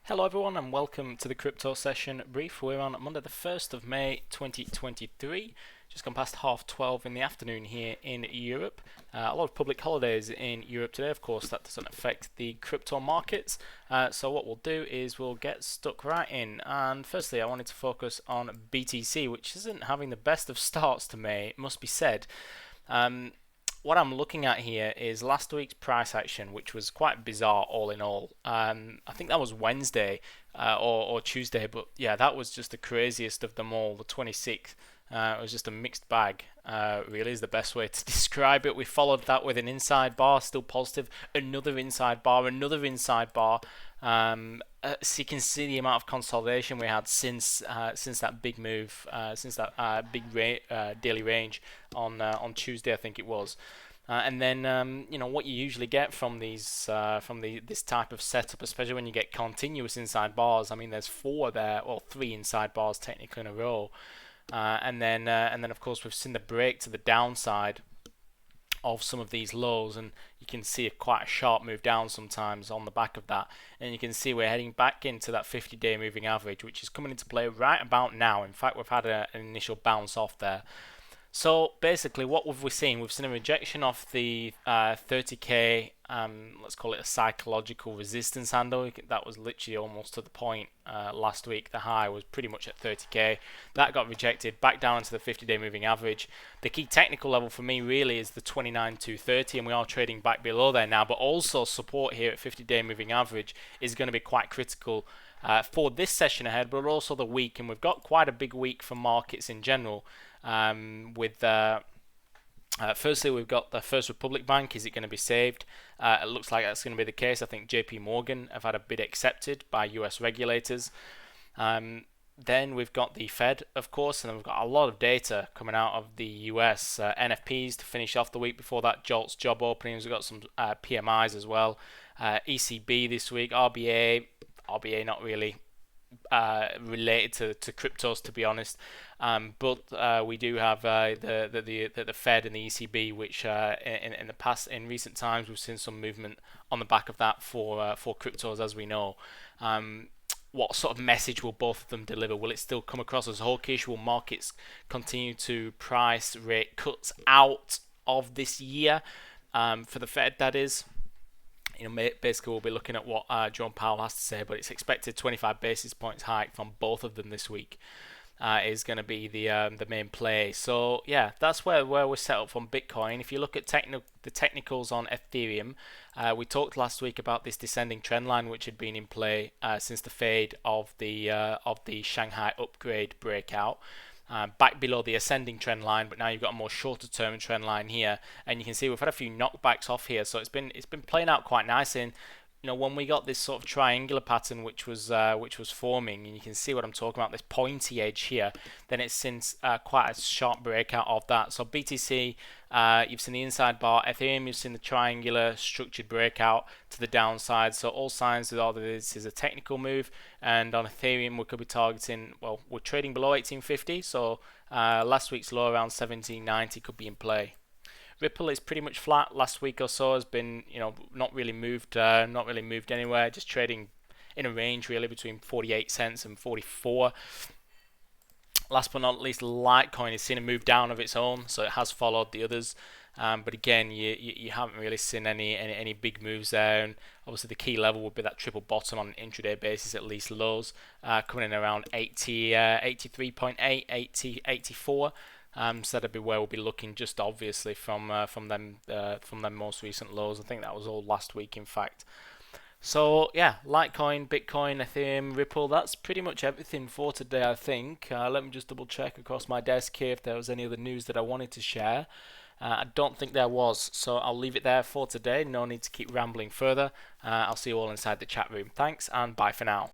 Hello everyone and welcome to the crypto session brief. We're on Monday the 1st of May 2023, just gone past half 12 in the afternoon here in Europe. A lot of public holidays in Europe today. Of course that doesn't affect the crypto markets, so what we'll do is we'll get stuck right in. And firstly I wanted to focus on BTC, which isn't having the best of starts to May, it must be said. What I'm looking at here is last week's price action, which was quite bizarre all in all. I think that was Wednesday or Tuesday, but yeah, that was just the craziest of them all, the 26th. It was just a mixed bag, really is the best way to describe it. We followed that with an inside bar, still positive, another inside bar, another inside bar. So you can see the amount of consolidation we had since that big move, since that daily range on Tuesday, I think it was. And then what you usually get from this type of setup, especially when you get continuous inside bars. I mean, there's four there, or three inside bars technically in a row, and then of course we've seen the break to the downside of some of these lows, and you can see quite a sharp move down sometimes on the back of that, and you can see we're heading back into that 50-day moving average, which is coming into play right about now. In fact, we've had an initial bounce off there. So basically, what have we seen? We've seen a rejection of the 30k, let's call it a psychological resistance handle. That was literally almost to the point last week. The high was pretty much at 30k. That got rejected back down into the 50-day moving average. The key technical level for me really is the 29,230, and we are trading back below there now. But also support here at 50-day moving average is going to be quite critical for this session ahead, but also the week. And we've got quite a big week for markets in general. Firstly, we've got the First Republic Bank. Is it going to be saved? It looks like that's going to be the case. I think JP Morgan have had a bid accepted by US regulators. Then we've got the Fed, of course, and then we've got a lot of data coming out of the US. NFPs to finish off the week before that, JOLTS job openings. We've got some PMIs as well. ECB this week, RBA not really related to cryptos, to be honest, but we do have the Fed and the ECB, which in the past, in recent times, we've seen some movement on the back of that for cryptos, as we know. What sort of message will both of them deliver? Will it still come across as hawkish? Will markets continue to price rate cuts out of this year for the Fed, that is? Basically we'll be looking at what Jerome Powell has to say, but it's expected 25 basis points hike from both of them this week is going to be the main play. So yeah, that's where we're set up from Bitcoin. If you look at the technicals on Ethereum, we talked last week about this descending trend line which had been in play since the fade of the Shanghai upgrade breakout. Back below the ascending trend line, but now you've got a more shorter term trend line here, and you can see we've had a few knockbacks off here, so it's been playing out quite nice. And when we got this sort of triangular pattern which was forming, and you can see what I'm talking about, this pointy edge here, then it's since quite a sharp breakout of that. So BTC, you've seen the inside bar. Ethereum, you've seen the triangular structured breakout to the downside. So all signs that all this is a technical move. And on Ethereum, we could be targeting, well, we're trading below 1850, so last week's low around 1790 could be in play. Ripple is pretty much flat. Last week or so has been, not really moved anywhere. Just trading in a range really between 48 cents and 44. Last but not least, Litecoin has seen a move down of its own, so it has followed the others. But again, you haven't really seen any big moves there. And obviously, the key level would be that triple bottom on an intraday basis, at least lows, coming in around 80, 83.8, 80, 84. So that'd be where we'll be looking, just obviously from them most recent lows. I think that was all last week, in fact. So yeah, Litecoin, Bitcoin, Ethereum, Ripple, that's pretty much everything for today, I think. Let me just double check across my desk here if there was any other news that I wanted to share. I don't think there was, so I'll leave it there for today. No need to keep rambling further. I'll see you all inside the chat room. Thanks, and bye for now.